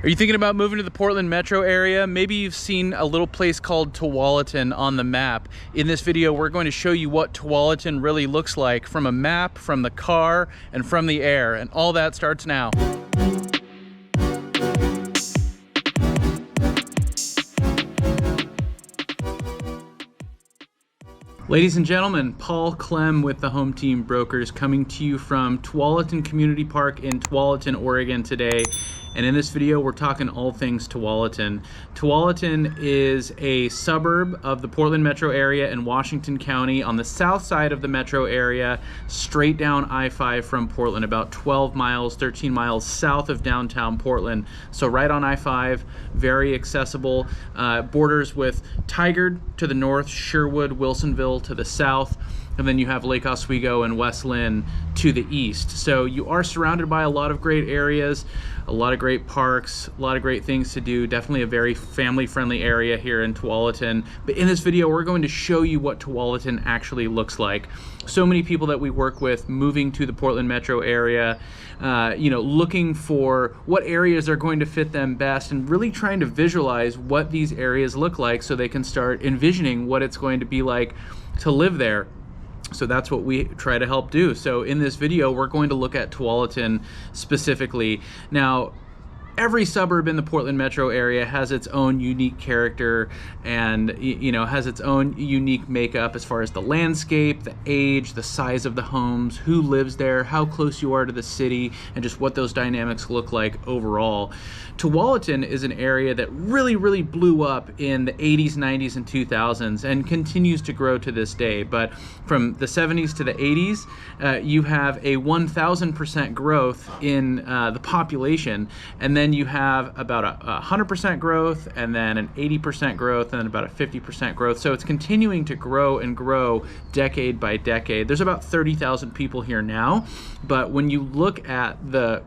Are you thinking about moving to the Portland metro area? Maybe you've seen a little place called Tualatin on the map. In this video, we're going to show you what Tualatin really looks like from a map, from the car, and from the air. And all that starts now. Ladies and gentlemen, Paul Clem with the Home Team Brokers coming to you from Tualatin Community Park in Tualatin, Oregon today. And in this video, we're talking all things Tualatin. Tualatin is a suburb of the Portland metro area in Washington County on the south side of the metro area, straight down I-5 from Portland, about 12 miles, 13 miles south of downtown Portland. So right on I-5, very accessible. Borders with Tigard to the north, Sherwood, Wilsonville to the south, and then you have Lake Oswego and West Lynn to the east. So you are surrounded by a lot of great areas, a lot of great parks, a lot of great things to do. Definitely a very family-friendly area here in Tualatin. But in this video, we're going to show you what Tualatin actually looks like. So many people that we work with moving to the Portland metro area, looking for what areas are going to fit them best and really trying to visualize what these areas look like so they can start envisioning what it's going to be like to live there. So that's what we try to help do. So in this video, we're going to look at Tualatin specifically. Now, every suburb in the Portland metro area has its own unique character and has its own unique makeup as far as the landscape, the age, the size of the homes, who lives there, how close you are to the city, and just what those dynamics look like overall. Tualatin is an area that really blew up in the 80s, 90s, and 2000s and continues to grow to this day. But from the 70s to the 80s, you have a 1,000% growth in the population, and then you have about a 100% growth, and then an 80% growth, and then about a 50% growth. So it's continuing to grow and grow decade by decade. There's about 30,000 people here now, but when you look at the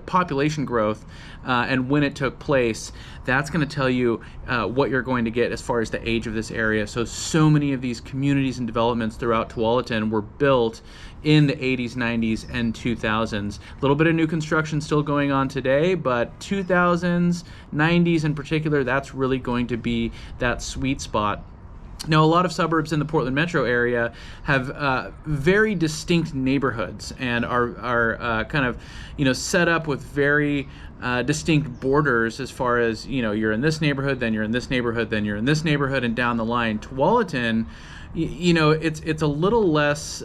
population growth and when it took place, that's going to tell you what you're going to get as far as the age of this area. So many of these communities and developments throughout Tualatin were built in the 80s, 90s, and 2000s. A little bit of new construction still going on today, but 2000s, 90s in particular, that's really going to be that sweet spot. Now, a lot of suburbs in the Portland metro area have very distinct neighborhoods and are kind of, set up with very distinct borders as far as, you're in this neighborhood, then you're in this neighborhood, then you're in this neighborhood, and down the line. Tualatin, it's a little less.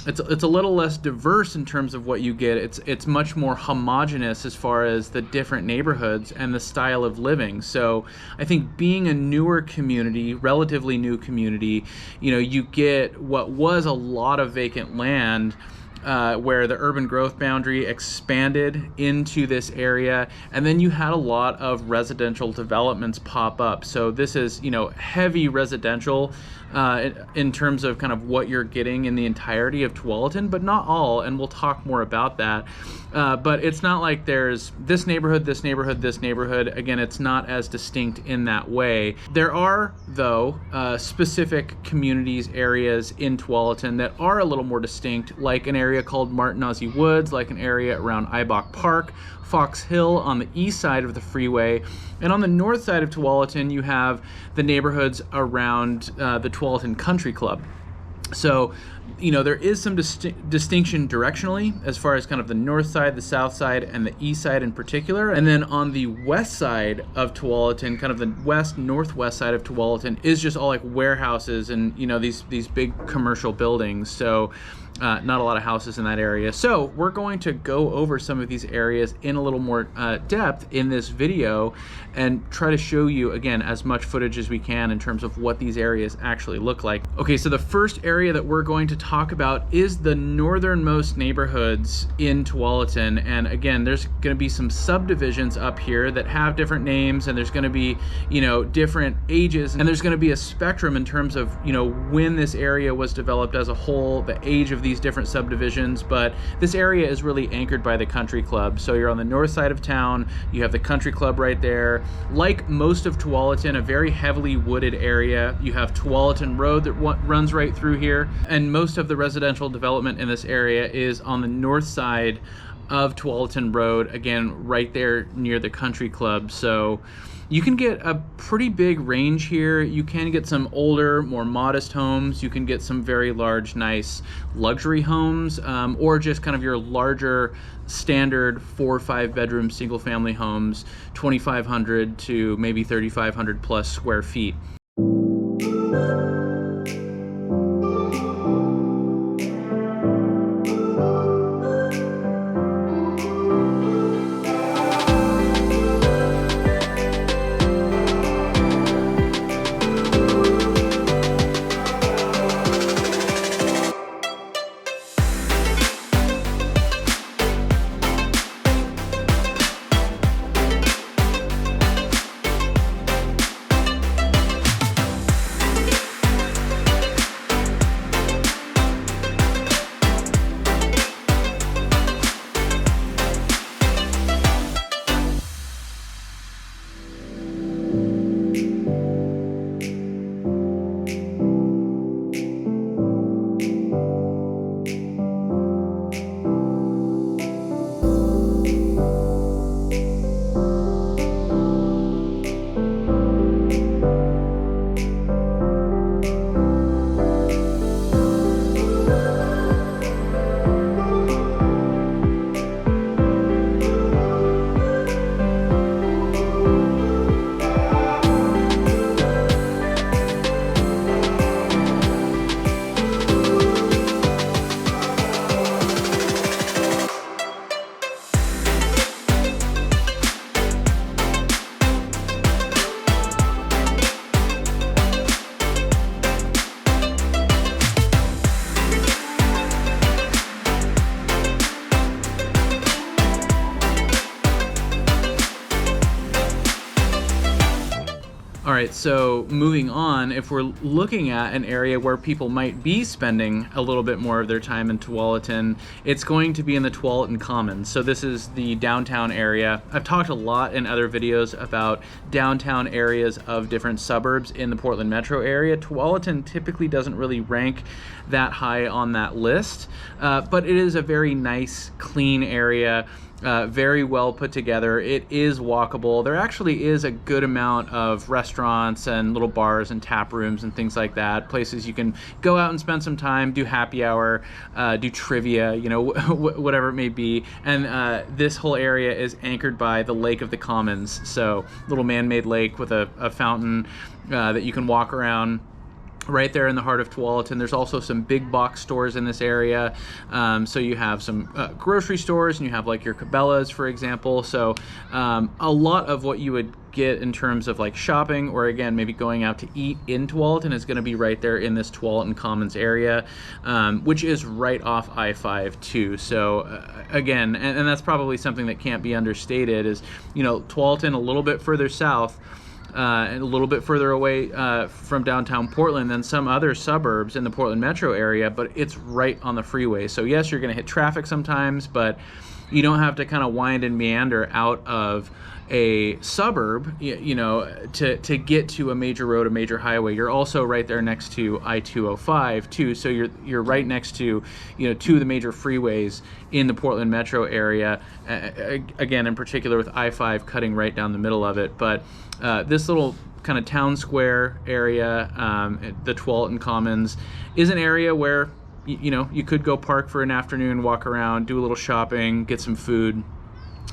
It's a little less diverse in terms of what you get. It's much more homogenous as far as the different neighborhoods and the style of living. So I think being a newer community, relatively new community, you get what was a lot of vacant land where the urban growth boundary expanded into this area, and then you had a lot of residential developments pop up. So this is, heavy residential in terms of kind of what you're getting in the entirety of Tualatin, but not all, and we'll talk more about that. But it's not like there's this neighborhood, this neighborhood, this neighborhood. Again, it's not as distinct in that way. There are, though, specific communities, areas in Tualatin that are a little more distinct, like an area called Martinazzi Woods, like an area around Ibach Park, Fox Hill on the east side of the freeway, and on the north side of Tualatin you have the neighborhoods around the Tualatin Country Club. So, there is some distinction directionally as far as kind of the north side, the south side, and the east side in particular. And then on the west side of Tualatin, kind of the northwest side of Tualatin, is just all like warehouses and, these big commercial buildings. So not a lot of houses in that area. So we're going to go over some of these areas in a little more depth in this video and try to show you, again, as much footage as we can in terms of what these areas actually look like. Okay, so the first area that we're going to talk about is the northernmost neighborhoods in Tualatin. And again, there's going to be some subdivisions up here that have different names, and there's going to be, different ages, and there's going to be a spectrum in terms of, when this area was developed as a whole, the age of these different subdivisions. But this area is really anchored by the country club. So you're on the north side of town, you have the country club right there. Like most of Tualatin, a very heavily wooded area. You have Tualatin Road that runs right through here, and most of the residential development in this area is on the north side of Tualatin Road, again, right there near the country club. So you can get a pretty big range here. You can get some older, more modest homes. You can get some very large, nice luxury homes, or just kind of your larger standard 4 or 5 bedroom single family homes, 2,500 to maybe 3,500 plus square feet. All right, so moving on, if we're looking at an area where people might be spending a little bit more of their time in Tualatin, it's going to be in the Tualatin Commons. So this is the downtown area. I've talked a lot in other videos about downtown areas of different suburbs in the Portland metro area. Tualatin typically doesn't really rank that high on that list, but it is a very nice, clean area. Very well put together. It is walkable. There actually is a good amount of restaurants and little bars and tap rooms and things like that. Places you can go out and spend some time, do happy hour, do trivia, you know, whatever it may be. And this whole area is anchored by the Lake of the Commons. So little man-made lake with a fountain that you can walk around right there in the heart of Tualatin. There's also some big box stores in this area. So you have some grocery stores, and you have like your Cabela's, for example. So a lot of what you would get in terms of like shopping, or again, maybe going out to eat in Tualatin, is going to be right there in this Tualatin Commons area, which is right off I-5 too. So again, and that's probably something that can't be understated, is, you know, Tualatin a little bit further south, and a little bit further away from downtown Portland than some other suburbs in the Portland metro area, but it's right on the freeway. So yes, you're going to hit traffic sometimes, but you don't have to kind of wind and meander out of a suburb, you know, to get to a major road, a major highway. You're also right there next to I-205 too, so you're right next to, you know, two of the major freeways in the Portland metro area. Again, in particular with I-5 cutting right down the middle of it. But this little kind of town square area, the Tualatin Commons, is an area where you know, you could go park for an afternoon, walk around, do a little shopping, get some food.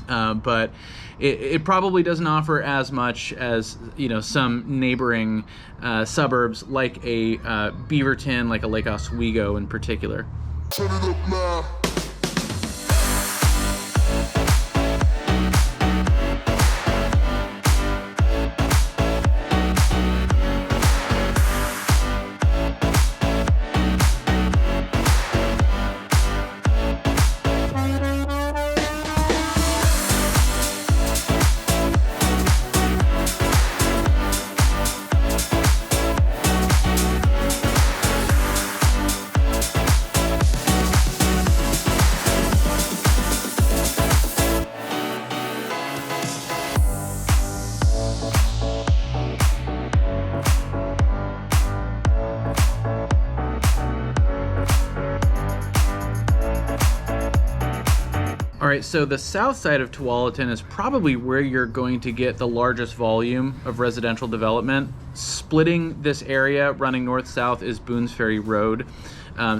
But it probably doesn't offer as much as, you know, some neighboring suburbs like a Beaverton, like a Lake Oswego in particular. Turn it up now. right, so the south side of Tualatin is probably where you're going to get the largest volume of residential development. Splitting this area, running north-south, is Boones Ferry Road.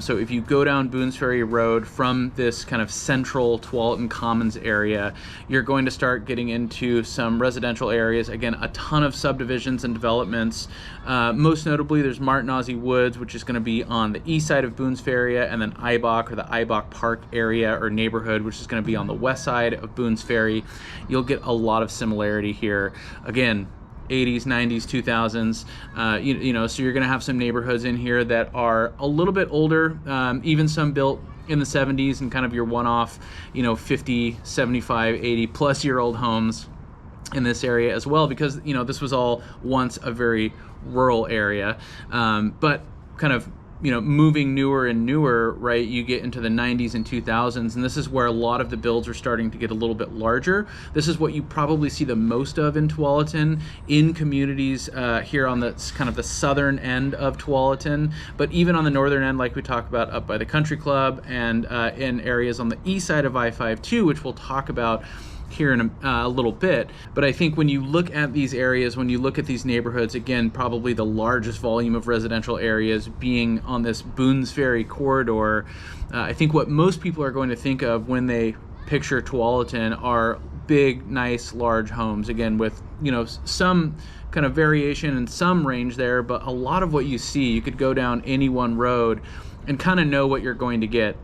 So if you go down Boones Ferry Road from this kind of central Tualatin Commons area, you're going to start getting into some residential areas. Again, a ton of subdivisions and developments. Most notably, there's Martinazzi Woods, which is going to be on the east side of Boones Ferry, and then Ibach, or the Ibach Park area or neighborhood, which is going to be on the west side of Boones Ferry. You'll get a lot of similarity here. Again, 80s, 90s, 2000s, you know, so you're going to have some neighborhoods in here that are a little bit older, even some built in the 70s, and kind of your one-off, you know, 50, 75, 80 plus year old homes in this area as well, because, you know, this was all once a very rural area, but kind of, you know, moving newer and newer, right, you get into the 90s and 2000s, and this is where a lot of the builds are starting to get a little bit larger. This is what you probably see the most of in Tualatin, in communities here on the kind of the southern end of Tualatin, but even on the northern end, like we talked about up by the country club, and in areas on the east side of I-5 too, which we'll talk about here in a little bit. But I think when you look at these areas, when you look at these neighborhoods, again, probably the largest volume of residential areas being on this Boones Ferry corridor, I think what most people are going to think of when they picture Tualatin are big, nice, large homes, again, with, you know, some kind of variation and some range there, but a lot of what you see, you could go down any one road and kind of know what you're going to get.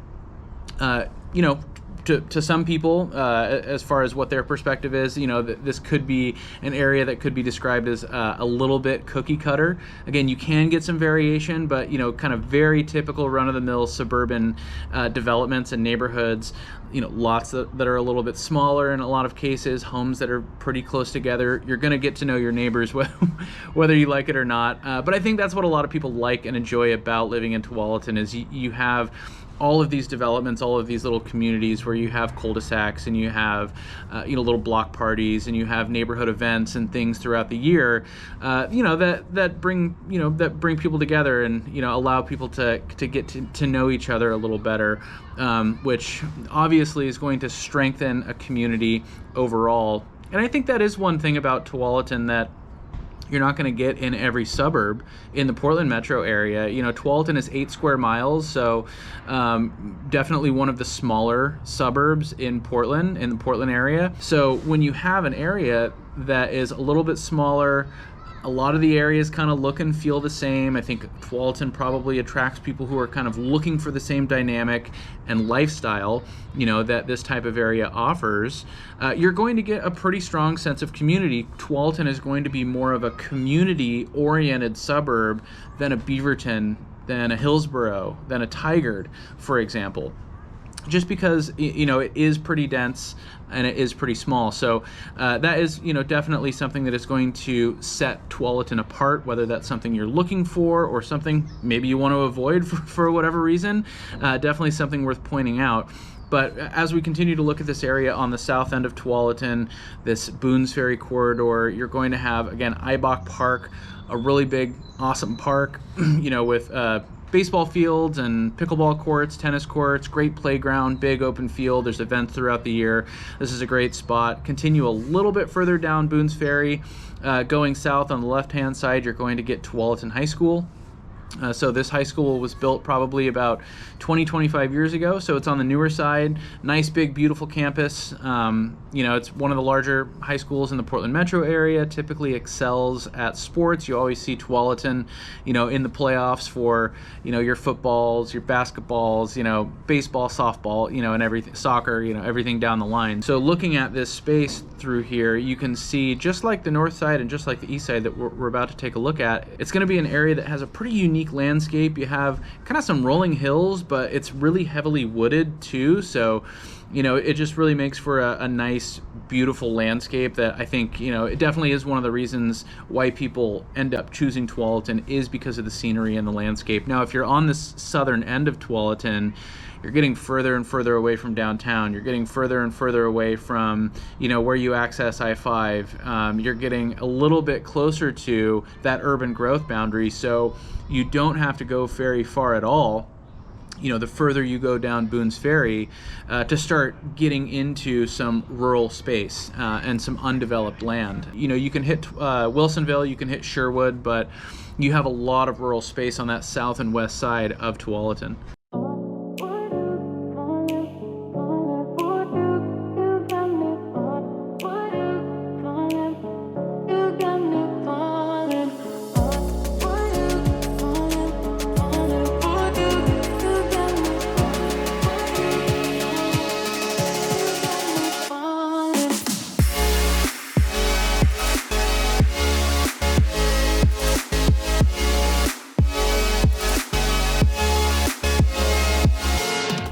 You know, to some people, as far as what their perspective is, you know, this could be an area that could be described as a little bit cookie cutter. Again, you can get some variation, but, you know, kind of very typical run-of-the-mill suburban developments and neighborhoods, you know, lots that are a little bit smaller in a lot of cases, homes that are pretty close together. You're going to get to know your neighbors whether you like it or not. But I think that's what a lot of people like and enjoy about living in Tualatin, is you have all of these developments, all of these little communities where you have cul-de-sacs, and you have you know, little block parties, and you have neighborhood events and things throughout the year, you know, that bring people together, and, you know, allow people to get to know each other a little better, which obviously is going to strengthen a community overall. And I think that is one thing about Tualatin that you're not going to get in every suburb in the Portland metro area. You know, Tualatin is 8 square miles, so definitely one of the smaller suburbs in Portland, in the Portland area. So when you have an area that is a little bit smaller, a lot of the areas kind of look and feel the same. I think Tualatin probably attracts people who are kind of looking for the same dynamic and lifestyle, you know, that this type of area offers. You're going to get a pretty strong sense of community. Tualatin is going to be more of a community-oriented suburb than a Beaverton, than a Hillsborough, than a Tigard, for example. Just because, you know, it is pretty dense and it is pretty small. So that is, you know, definitely something that is going to set Tualatin apart, whether that's something you're looking for or something maybe you want to avoid for whatever reason. Definitely something worth pointing out. But as we continue to look at this area on the south end of Tualatin, this Boones Ferry corridor, you're going to have, again, Ibach Park, a really big, awesome park, you know, with baseball fields and pickleball courts, tennis courts, great playground, big open field. There's events throughout the year. This is a great spot. Continue a little bit further down Boones Ferry, going south on the left-hand side, you're going to get Tualatin High School. So this high school was built probably about 20-25 years ago, so it's on the newer side. Nice, big, beautiful campus. You know, it's one of the larger high schools in the Portland metro area, typically excels at sports. You always see Tualatin, you know, in the playoffs for, you know, your footballs, your basketballs, you know, baseball, softball, you know, and everything, soccer, you know, everything down the line. So looking at this space through here, you can see, just like the north side and just like the east side that we're about to take a look at, it's going to be an area that has a pretty unique landscape. You have kind of some rolling hills, but it's really heavily wooded too, so, you know, it just really makes for a nice, beautiful landscape that I think, you know, it definitely is one of the reasons why people end up choosing Tualatin, is because of the scenery and the landscape. Now, if you're on this southern end of Tualatin, you're getting further and further away from downtown. You're getting further and further away from, you know, where you access I-5. You're getting a little bit closer to that urban growth boundary, so you don't have to go very far at all the further you go down Boone's Ferry, to start getting into some rural space and some undeveloped land. You can hit Wilsonville, you can hit Sherwood, but you have a lot of rural space on that south and west side of Tualatin.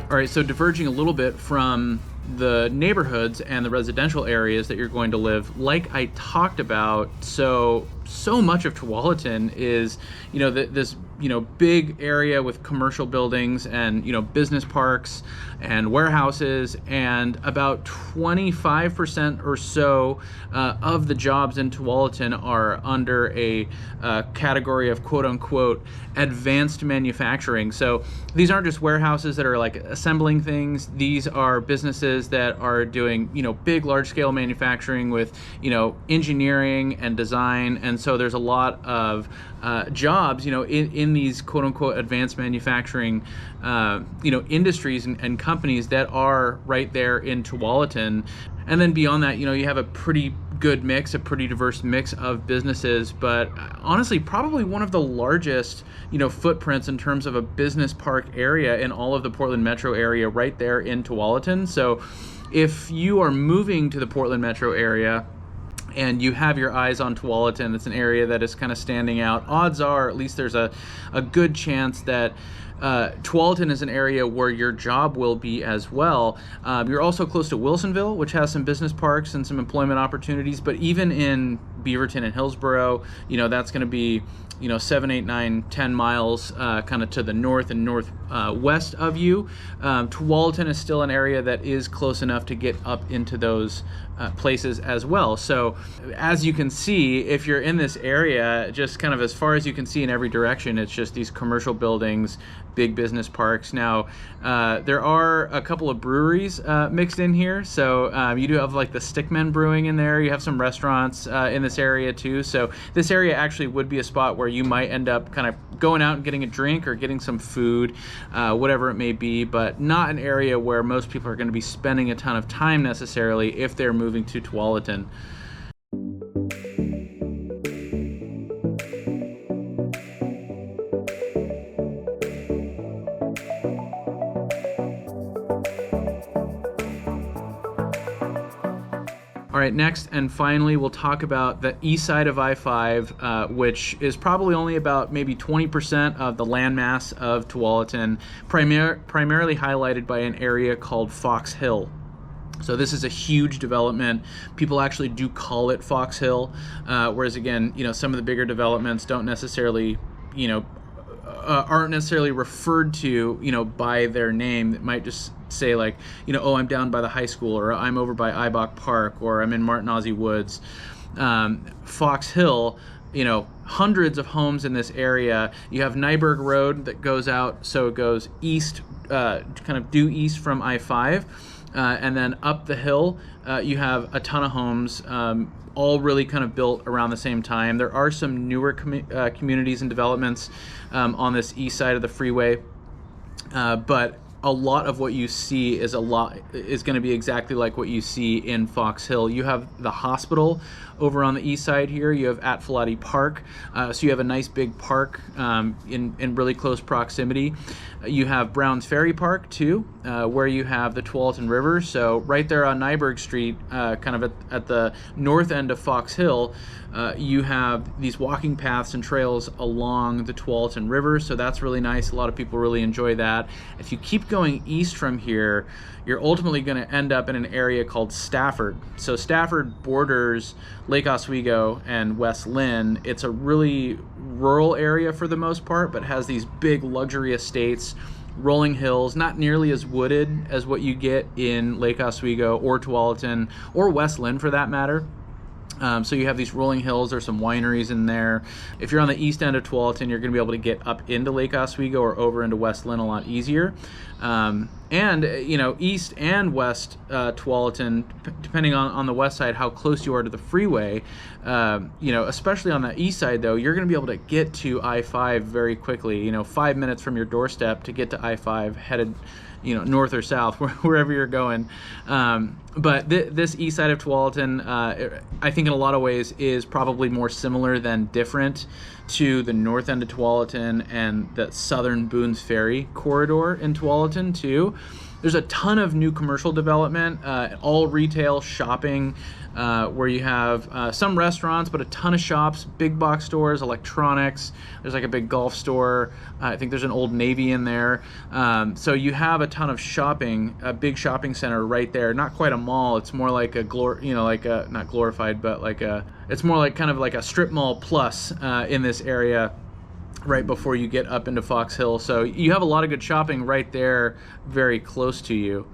All right, so diverging a little bit from the neighborhoods and the residential areas that you're going to live, like I talked about, so much of Tualatin is, this big area with commercial buildings and, business parks and warehouses, and about 25% or so of the jobs in Tualatin are under a category of quote unquote advanced manufacturing. So these aren't just warehouses that are like assembling things. These are businesses that are doing, big, large scale manufacturing with, engineering and design. And so there's a lot of jobs, in these quote unquote advanced manufacturing, industries and companies that are right there in Tualatin. And then beyond that, you have a pretty good mix, a pretty diverse mix of businesses, but honestly, probably one of the largest, footprints in terms of a business park area in all of the Portland metro area right there in Tualatin. So if you are moving to the Portland metro area and you have your eyes on Tualatin, it's an area that is kind of standing out. Odds are, at least there's a good chance that Tualatin is an area where your job will be as well. You're also close to Wilsonville, which has some business parks and some employment opportunities, but even in Beaverton and Hillsboro, that's going to be 7, 8, 9, 10 miles kind of to the north and northwest of you. Tualatin is still an area that is close enough to get up into those places as well. So as you can see, if you're in this area, just kind of as far as you can see in every direction, it's just these commercial buildings, big business parks. Now, there are a couple of breweries mixed in here. So you do have like the Stickmen Brewing in there. You have some restaurants in this area too. So this area actually would be a spot where you might end up kind of going out and getting a drink or getting some food, whatever it may be, but not an area where most people are going to be spending a ton of time necessarily if they're moving to Tualatin. All right, next and finally, we'll talk about the east side of I-5, which is probably only about maybe 20% of the landmass of Tualatin, primarily highlighted by an area called Fox Hill. So this is a huge development. People actually do call it Fox Hill, whereas again, some of the bigger developments don't necessarily, aren't necessarily referred to, by their name. It might just say like, oh, I'm down by the high school, or I'm over by Ibach Park, or I'm in Martinazzi Woods. Fox Hill, hundreds of homes in this area. You have Nyberg Road that goes out, so it goes east, kind of due east from I-5, and then up the hill, you have a ton of homes, all really kind of built around the same time. There are some newer communities and developments on this east side of the freeway, but a lot of what you see is going to be exactly like what you see in Fox Hill. You have the hospital over on the east side here. You have Tualatin Park, so you have a nice big park in really close proximity. You have Browns Ferry Park too, where you have the Tualatin River. So right there on Nyberg Street, kind of at the north end of Fox Hill, you have these walking paths and trails along the Tualatin River. So that's really nice. A lot of people really enjoy that. If you keep going east from here, you're ultimately going to end up in an area called Stafford. So Stafford borders Lake Oswego and West Lynn. It's a really rural area for the most part, but has these big luxury estates, rolling hills, not nearly as wooded as what you get in Lake Oswego or Tualatin or West Lynn for that matter. So you have these rolling hills. There's some wineries in there. If you're on the east end of Tualatin, you're going to be able to get up into Lake Oswego or over into West Lynn a lot easier. And east and west Tualatin, depending on the west side, how close you are to the freeway, especially on the east side, though, you're going to be able to get to I-5 very quickly. 5 minutes from your doorstep to get to I-5 headed north or south, wherever you're going. But this east side of Tualatin, I think in a lot of ways is probably more similar than different to the north end of Tualatin and the southern Boones Ferry corridor in Tualatin too. There's a ton of new commercial development, all retail, shopping, where you have some restaurants, but a ton of shops, big box stores, electronics. There's like a big golf store. I think there's an Old Navy in there. So you have a ton of shopping, a big shopping center right there. Not quite a mall. It's more like a not glorified, but it's more like kind of like a strip mall plus in this area, right before you get up into Fox Hill. So you have a lot of good shopping right there, very close to you.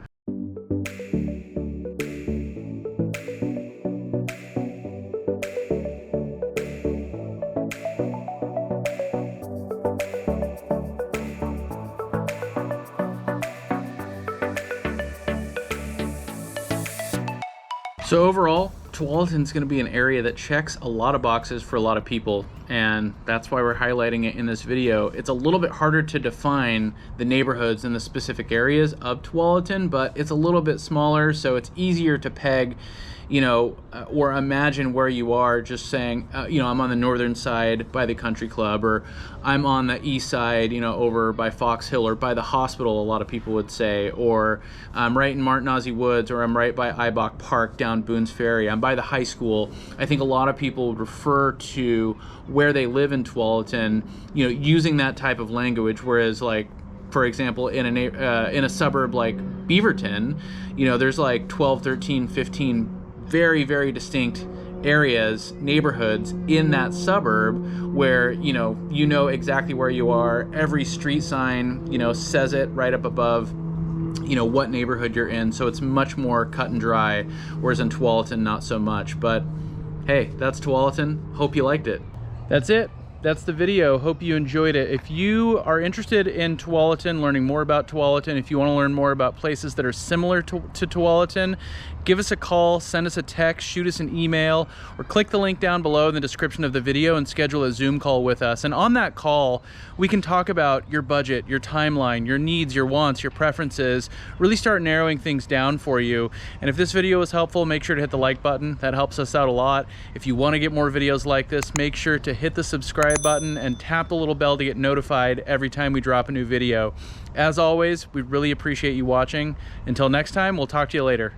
So overall, Tualatin's going to be an area that checks a lot of boxes for a lot of people, and that's why we're highlighting it in this video. It's a little bit harder to define the neighborhoods in the specific areas of Tualatin, but it's a little bit smaller, so it's easier to peg, or imagine where you are, just saying, I'm on the northern side by the country club, or I'm on the east side, over by Fox Hill, or by the hospital, a lot of people would say, or I'm right in Martinazzi Woods, or I'm right by Ibach Park down Boones Ferry, I'm by the high school. I think a lot of people would refer to where they live in Tualatin, using that type of language, whereas like, for example, in a suburb like Beaverton, there's like 12, 13, 15 very, very distinct areas, neighborhoods in that suburb where, you know exactly where you are. Every street sign, says it right up above, what neighborhood you're in. So it's much more cut and dry, whereas in Tualatin, not so much. But hey, that's Tualatin. Hope you liked it. That's it. That's the video. Hope you enjoyed it. If you are interested in Tualatin, learning more about Tualatin, if you want to learn more about places that are similar to Tualatin, give us a call, send us a text, shoot us an email, or click the link down below in the description of the video and schedule a Zoom call with us. And on that call, we can talk about your budget, your timeline, your needs, your wants, your preferences, really start narrowing things down for you. And if this video was helpful, make sure to hit the like button. That helps us out a lot. If you want to get more videos like this, make sure to hit the subscribe button and tap the little bell to get notified every time we drop a new video. As always, we really appreciate you watching. Until next time, we'll talk to you later.